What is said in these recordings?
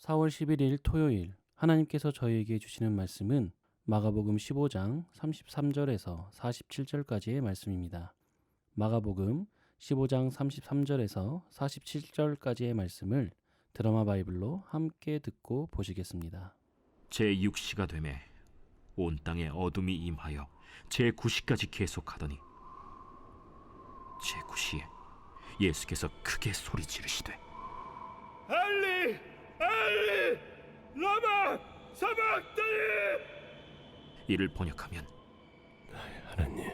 4월 11일 토요일 하나님께서 저희에게 주시는 말씀은 마가복음 15장 33절에서 47절까지의 말씀입니다. 마가복음 15장 33절에서 47절까지의 말씀을 드라마 바이블로 함께 듣고 보시겠습니다. 제6시가 되매 온 땅에 어둠이 임하여 제9시까지 계속하더니 제9시에 예수께서 크게 소리 지르시되 엘리 엘리 라마 사박다니. 이를 번역하면 나의 하나님,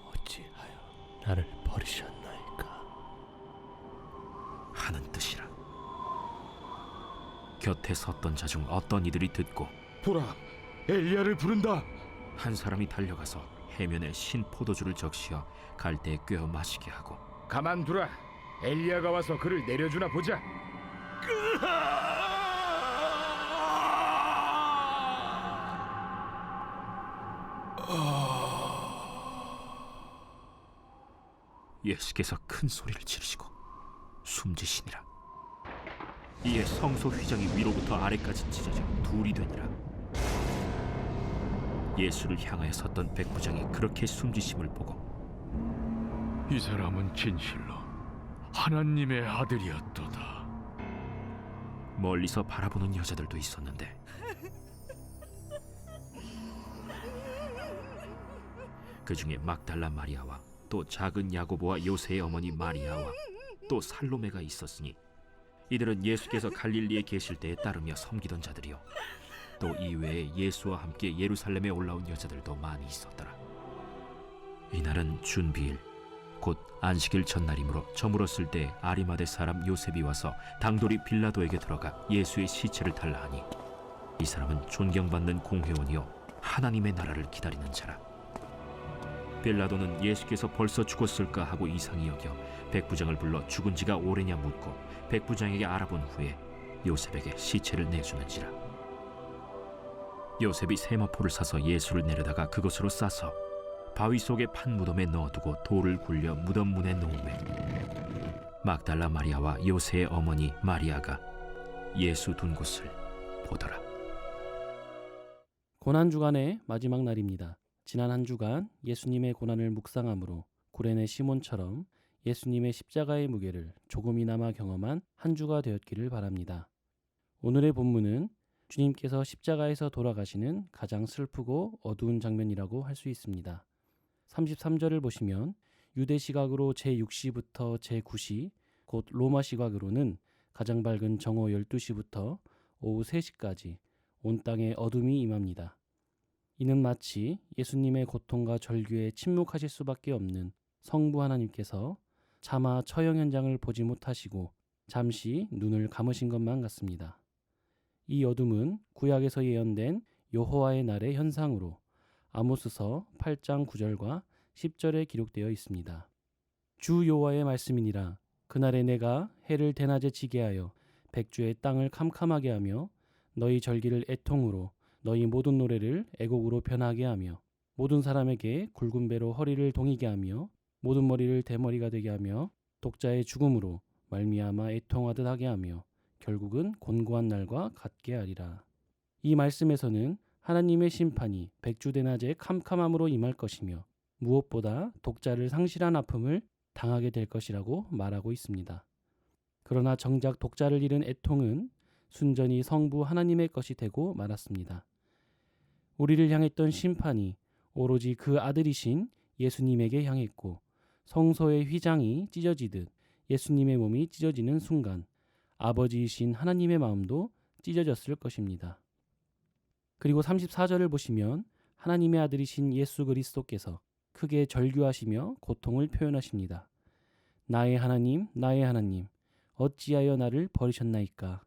어찌하여 나를 버리셨나이까 하는 뜻이라. 곁에 섰던 자 중 어떤 이들이 듣고 보라, 엘리야를 부른다. 한 사람이 달려가서 해면에 신 포도주를 적시어 갈대에 꿰어 마시게 하고 가만두라. 엘리야가 와서 그를 내려주나 보자. 예수께서 큰 소리를 지르시고 숨지시니라. 이에 성소 휘장이 위로부터 아래까지 찢어져 둘이 되니라. 예수를 향하여 섰던 백부장이 그렇게 숨지심을 보고 이 사람은 진실로 하나님의 아들이었도다. 멀리서 바라보는 여자들도 있었는데 그 중에 막달라 마리아와 또 작은 야고보와 요새의 어머니 마리아와 또 살로메가 있었으니 이들은 예수께서 갈릴리에 계실 때에 따르며 섬기던 자들이요 또 이외에 예수와 함께 예루살렘에 올라온 여자들도 많이 있었더라. 이날은 준비일 곧 안식일 전날이므로 저물었을 때 아리마대 사람 요셉이 와서 당돌이 빌라도에게 들어가 예수의 시체를 달라 하니 이 사람은 존경받는 공회원이요 하나님의 나라를 기다리는 자라. 빌라도는 예수께서 벌써 죽었을까 하고 이상히 여겨 백부장을 불러 죽은 지가 오래냐 묻고 백부장에게 알아본 후에 요셉에게 시체를 내주는지라. 요셉이 세마포를 사서 예수를 내려다가 그것으로 싸서 바위 속의 판 무덤에 넣어두고 돌을 굴려 무덤 문에 놓으매 막달라 마리아와 요새의 어머니 마리아가 예수 둔 곳을 보더라. 고난주간의 마지막 날입니다. 지난 한 주간 예수님의 고난을 묵상함으로 구레네 시몬처럼 예수님의 십자가의 무게를 조금이나마 경험한 한 주가 되었기를 바랍니다. 오늘의 본문은 주님께서 십자가에서 돌아가시는 가장 슬프고 어두운 장면이라고 할 수 있습니다. 33절을 보시면 유대 시각으로 제6시부터 제9시, 곧 로마 시각으로는 가장 밝은 정오 12시부터 오후 3시까지 온 땅에 어둠이 임합니다. 이는 마치 예수님의 고통과 절규에 침묵하실 수밖에 없는 성부 하나님께서 차마 처형 현장을 보지 못하시고 잠시 눈을 감으신 것만 같습니다. 이 어둠은 구약에서 예언된 여호와의 날의 현상으로 아모스서 8장 9절과 10절에 기록되어 있습니다. 주 여호와의 말씀이니라. 그날에 내가 해를 대낮에 지게 하여 백주의 땅을 캄캄하게 하며 너희 절기를 애통으로 너희 모든 노래를 애곡으로 변하게 하며 모든 사람에게 굵은 배로 허리를 동이게 하며 모든 머리를 대머리가 되게 하며 독자의 죽음으로 말미암아 애통하듯 하게 하며 결국은 곤고한 날과 같게 하리라. 이 말씀에서는 하나님의 심판이 백주대낮의 캄캄함으로 임할 것이며 무엇보다 독자를 상실한 아픔을 당하게 될 것이라고 말하고 있습니다. 그러나 정작 독자를 잃은 애통은 순전히 성부 하나님의 것이 되고 말았습니다. 우리를 향했던 심판이 오로지 그 아들이신 예수님에게 향했고 성소의 휘장이 찢어지듯 예수님의 몸이 찢어지는 순간 아버지이신 하나님의 마음도 찢어졌을 것입니다. 그리고 34절을 보시면 하나님의 아들이신 예수 그리스도께서 크게 절규하시며 고통을 표현하십니다. 나의 하나님, 어찌하여 나를 버리셨나이까.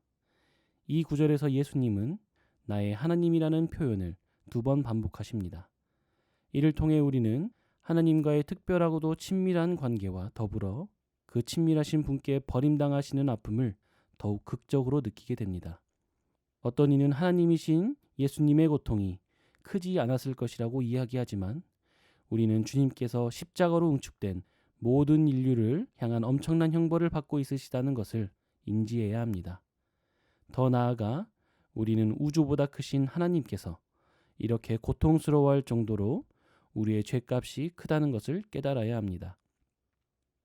이 구절에서 예수님은 나의 하나님이라는 표현을 2번 반복하십니다. 이를 통해 우리는 하나님과의 특별하고도 친밀한 관계와 더불어 그 친밀하신 분께 버림당하시는 아픔을 더욱 극적으로 느끼게 됩니다. 어떤 이는 하나님이신 예수님의 고통이 크지 않았을 것이라고 이야기하지만 우리는 주님께서 십자가로 응축된 모든 인류를 향한 엄청난 형벌을 받고 있으시다는 것을 인지해야 합니다. 더 나아가 우리는 우주보다 크신 하나님께서 이렇게 고통스러워할 정도로 우리의 죄값이 크다는 것을 깨달아야 합니다.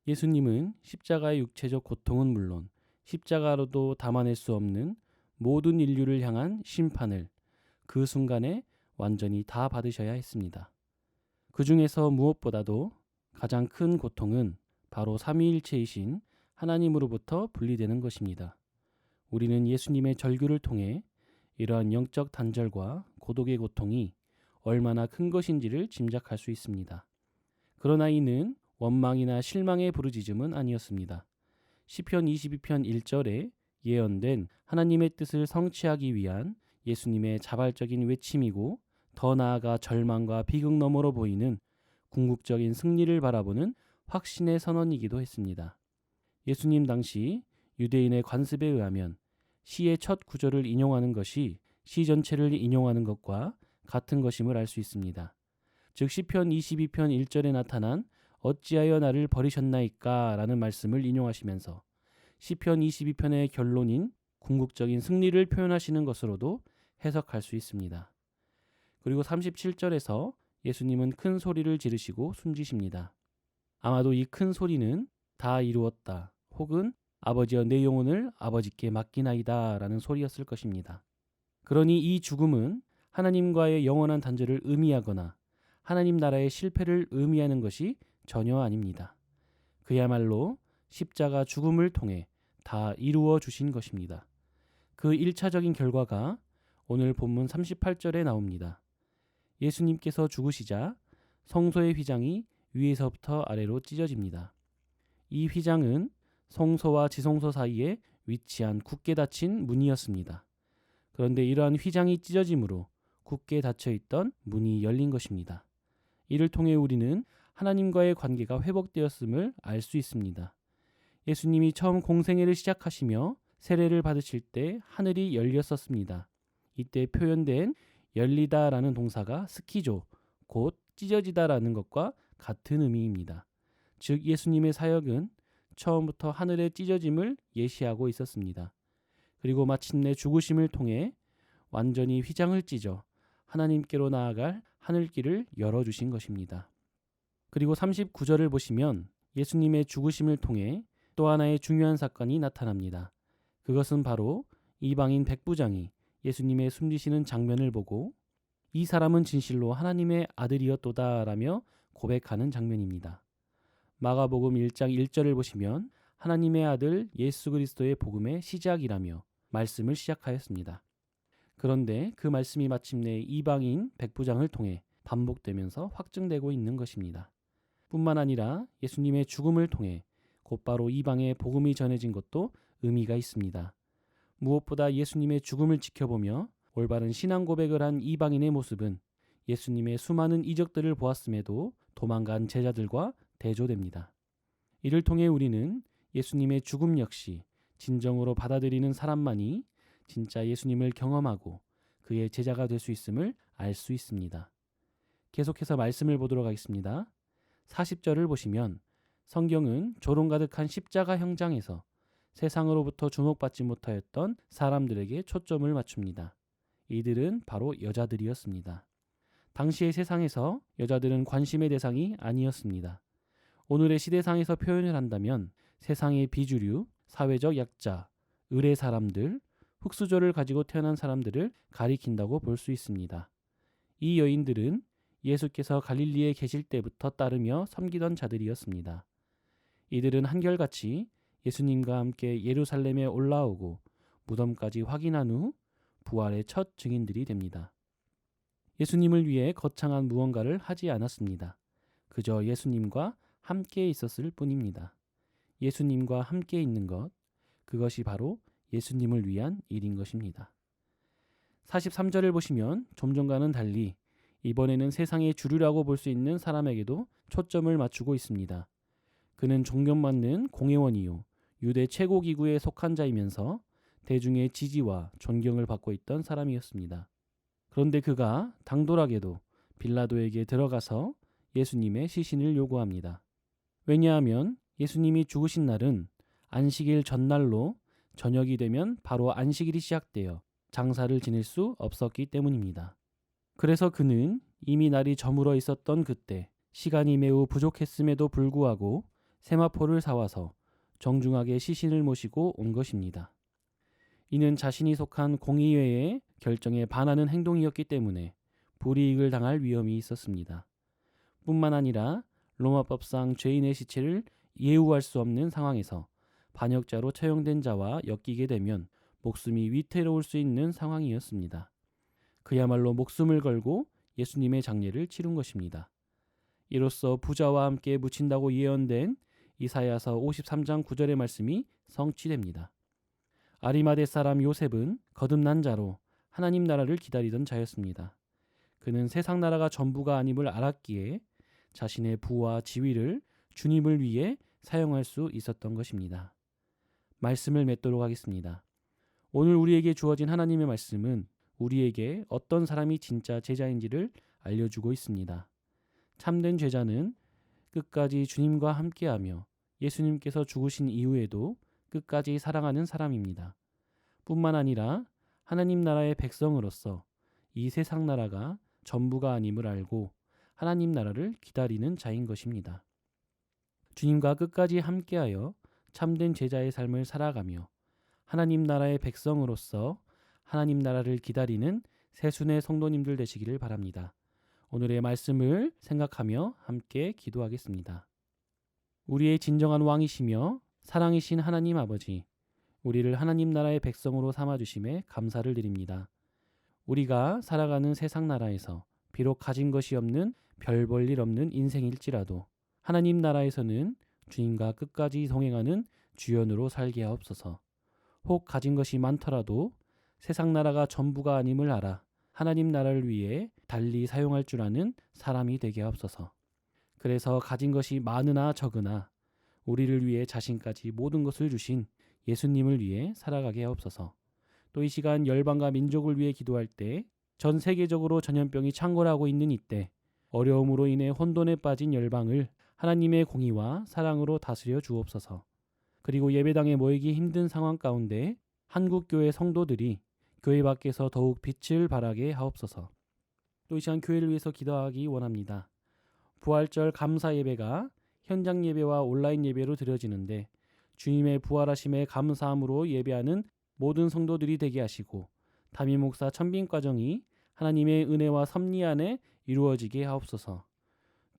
예수님은 십자가의 육체적 고통은 물론 십자가로도 담아낼 수 없는 모든 인류를 향한 심판을 그 순간에 완전히 다 받으셔야 했습니다. 그 중에서 무엇보다도 가장 큰 고통은 바로 삼위일체이신 하나님으로부터 분리되는 것입니다. 우리는 예수님의 절규를 통해 이러한 영적 단절과 고독의 고통이 얼마나 큰 것인지를 짐작할 수 있습니다. 그러나 이는 원망이나 실망의 부르짖음은 아니었습니다. 시편 22편 1절에 예언된 하나님의 뜻을 성취하기 위한 예수님의 자발적인 외침이고 더 나아가 절망과 비극 너머로 보이는 궁극적인 승리를 바라보는 확신의 선언이기도 했습니다. 예수님 당시 유대인의 관습에 의하면 시의 첫 구절을 인용하는 것이 시 전체를 인용하는 것과 같은 것임을 알 수 있습니다. 즉 시편 22편 1절에 나타난 어찌하여 나를 버리셨나이까 라는 말씀을 인용하시면서 시편 22편의 결론인 궁극적인 승리를 표현하시는 것으로도 해석할 수 있습니다. 그리고 37절에서 예수님은 큰 소리를 지르시고 숨지십니다. 아마도 이 큰 소리는 다 이루었다 혹은 아버지여 내 영혼을 아버지께 맡기나이다 라는 소리였을 것입니다. 그러니 이 죽음은 하나님과의 영원한 단절을 의미하거나 하나님 나라의 실패를 의미하는 것이 전혀 아닙니다. 그야말로 십자가 죽음을 통해 다 이루어 주신 것입니다. 그 1차적인 결과가 오늘 본문 38절에 나옵니다. 예수님께서 죽으시자 성소의 휘장이 위에서부터 아래로 찢어집니다. 이 휘장은 성소와 지성소 사이에 위치한 굳게 닫힌 문이었습니다. 그런데 이러한 휘장이 찢어짐으로 굳게 닫혀있던 문이 열린 것입니다. 이를 통해 우리는 하나님과의 관계가 회복되었음을 알 수 있습니다. 예수님이 처음 공생애를 시작하시며 세례를 받으실 때 하늘이 열렸었습니다. 이때 표현된 열리다라는 동사가 스키조, 곧 찢어지다라는 것과 같은 의미입니다. 즉 예수님의 사역은 처음부터 하늘의 찢어짐을 예시하고 있었습니다. 그리고 마침내 죽으심을 통해 완전히 휘장을 찢어 하나님께로 나아갈 하늘길을 열어주신 것입니다. 그리고 39절을 보시면 예수님의 죽으심을 통해 또 하나의 중요한 사건이 나타납니다. 그것은 바로 이방인 백부장이 예수님의 숨지시는 장면을 보고 이 사람은 진실로 하나님의 아들이었도다 라며 고백하는 장면입니다. 마가복음 1장 1절을 보시면 하나님의 아들 예수 그리스도의 복음의 시작이라며 말씀을 시작하였습니다. 그런데 그 말씀이 마침내 이방인 백부장을 통해 반복되면서 확증되고 있는 것입니다. 뿐만 아니라 예수님의 죽음을 통해 곧바로 이방에 복음이 전해진 것도 의미가 있습니다. 무엇보다 예수님의 죽음을 지켜보며 올바른 신앙 고백을 한 이방인의 모습은 예수님의 수많은 이적들을 보았음에도 도망간 제자들과 대조됩니다. 이를 통해 우리는 예수님의 죽음 역시 진정으로 받아들이는 사람만이 진짜 예수님을 경험하고 그의 제자가 될 수 있음을 알 수 있습니다. 계속해서 말씀을 보도록 하겠습니다. 40절을 보시면 성경은 조롱 가득한 십자가 형장에서 세상으로부터 주목받지 못하였던 사람들에게 초점을 맞춥니다. 이들은 바로 여자들이었습니다. 당시의 세상에서 여자들은 관심의 대상이 아니었습니다. 오늘의 시대상에서 표현을 한다면 세상의 비주류, 사회적 약자, 의례 사람들, 흙수저를 가지고 태어난 사람들을 가리킨다고 볼 수 있습니다. 이 여인들은 예수께서 갈릴리에 계실 때부터 따르며 섬기던 자들이었습니다. 이들은 한결같이 예수님과 함께 예루살렘에 올라오고 무덤까지 확인한 후 부활의 첫 증인들이 됩니다. 예수님을 위해 거창한 무언가를 하지 않았습니다. 그저 예수님과 함께 있었을 뿐입니다. 예수님과 함께 있는 것, 그것이 바로 예수님을 위한 일인 것입니다. 43절을 보시면 좀 전과는 달리 이번에는 세상의 주류라고 볼 수 있는 사람에게도 초점을 맞추고 있습니다. 그는 존경받는 공회원이요 유대 최고 기구에 속한 자이면서 대중의 지지와 존경을 받고 있던 사람이었습니다. 그런데 그가 당돌하게도 빌라도에게 들어가서 예수님의 시신을 요구합니다. 왜냐하면 예수님이 죽으신 날은 안식일 전날로 저녁이 되면 바로 안식일이 시작되어 장사를 지낼 수 없었기 때문입니다. 그래서 그는 이미 날이 저물어 있었던 그때 시간이 매우 부족했음에도 불구하고 세마포를 사와서 정중하게 시신을 모시고 온 것입니다. 이는 자신이 속한 공의회의 결정에 반하는 행동이었기 때문에 불이익을 당할 위험이 있었습니다. 뿐만 아니라 로마법상 죄인의 시체를 예우할 수 없는 상황에서 반역자로 처형된 자와 엮이게 되면 목숨이 위태로울 수 있는 상황이었습니다. 그야말로 목숨을 걸고 예수님의 장례를 치른 것입니다. 이로써 부자와 함께 묻힌다고 예언된 이사야서 53장 9절의 말씀이 성취됩니다. 아리마대 사람 요셉은 거듭난 자로 하나님 나라를 기다리던 자였습니다. 그는 세상 나라가 전부가 아님을 알았기에 자신의 부와 지위를 주님을 위해 사용할 수 있었던 것입니다. 말씀을 맺도록 하겠습니다. 오늘 우리에게 주어진 하나님의 말씀은 우리에게 어떤 사람이 진짜 제자인지를 알려주고 있습니다. 참된 제자는 끝까지 주님과 함께하며 예수님께서 죽으신 이후에도 끝까지 사랑하는 사람입니다. 뿐만 아니라 하나님 나라의 백성으로서 이 세상 나라가 전부가 아님을 알고 하나님 나라를 기다리는 자인 것입니다. 주님과 끝까지 함께하여 참된 제자의 삶을 살아가며 하나님 나라의 백성으로서 하나님 나라를 기다리는 새순의 성도님들 되시기를 바랍니다. 오늘의 말씀을 생각하며 함께 기도하겠습니다. 우리의 진정한 왕이시며 사랑이신 하나님 아버지, 우리를 하나님 나라의 백성으로 삼아주심에 감사를 드립니다. 우리가 살아가는 세상 나라에서 비록 가진 것이 없는 별 볼 일 없는 인생일지라도 하나님 나라에서는 주님과 끝까지 동행하는 주연으로 살게 하옵소서. 혹 가진 것이 많더라도 세상 나라가 전부가 아님을 알아 하나님 나라를 위해 달리 사용할 줄 아는 사람이 되게 하옵소서. 그래서 가진 것이 많으나 적으나 우리를 위해 자신까지 모든 것을 주신 예수님을 위해 살아가게 하옵소서. 또 이 시간 열방과 민족을 위해 기도할 때 전 세계적으로 전염병이 창궐하고 있는 이때 어려움으로 인해 혼돈에 빠진 열방을 하나님의 공의와 사랑으로 다스려 주옵소서. 그리고 예배당에 모이기 힘든 상황 가운데 한국교회 성도들이 교회 밖에서 더욱 빛을 발하게 하옵소서. 또 이 시간 교회를 위해서 기도하기 원합니다. 부활절 감사 예배가 현장 예배와 온라인 예배로 드려지는데 주님의 부활하심에 감사함으로 예배하는 모든 성도들이 되게 하시고 담임 목사 천빙 과정이 하나님의 은혜와 섭리 안에 이루어지게 하옵소서.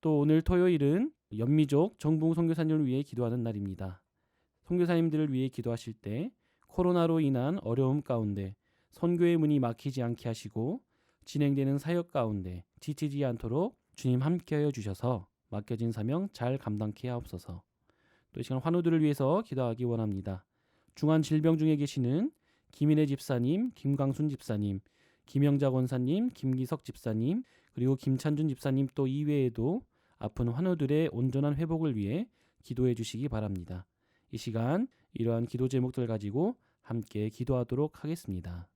또 오늘 토요일은 연미족 정붕 선교사님을 위해 기도하는 날입니다. 선교사님들을 위해 기도하실 때 코로나로 인한 어려움 가운데 선교의 문이 막히지 않게 하시고 진행되는 사역 가운데 지치지 않도록 주님 함께하여 주셔서 맡겨진 사명 잘 감당케 하옵소서. 또 이 시간 환우들을 위해서 기도하기 원합니다. 중한 질병 중에 계시는 김인혜 집사님, 김광순 집사님, 김영자 권사님, 김기석 집사님, 그리고 김찬준 집사님 또 이외에도 아픈 환우들의 온전한 회복을 위해 기도해 주시기 바랍니다. 이 시간 이러한 기도 제목들 가지고 함께 기도하도록 하겠습니다.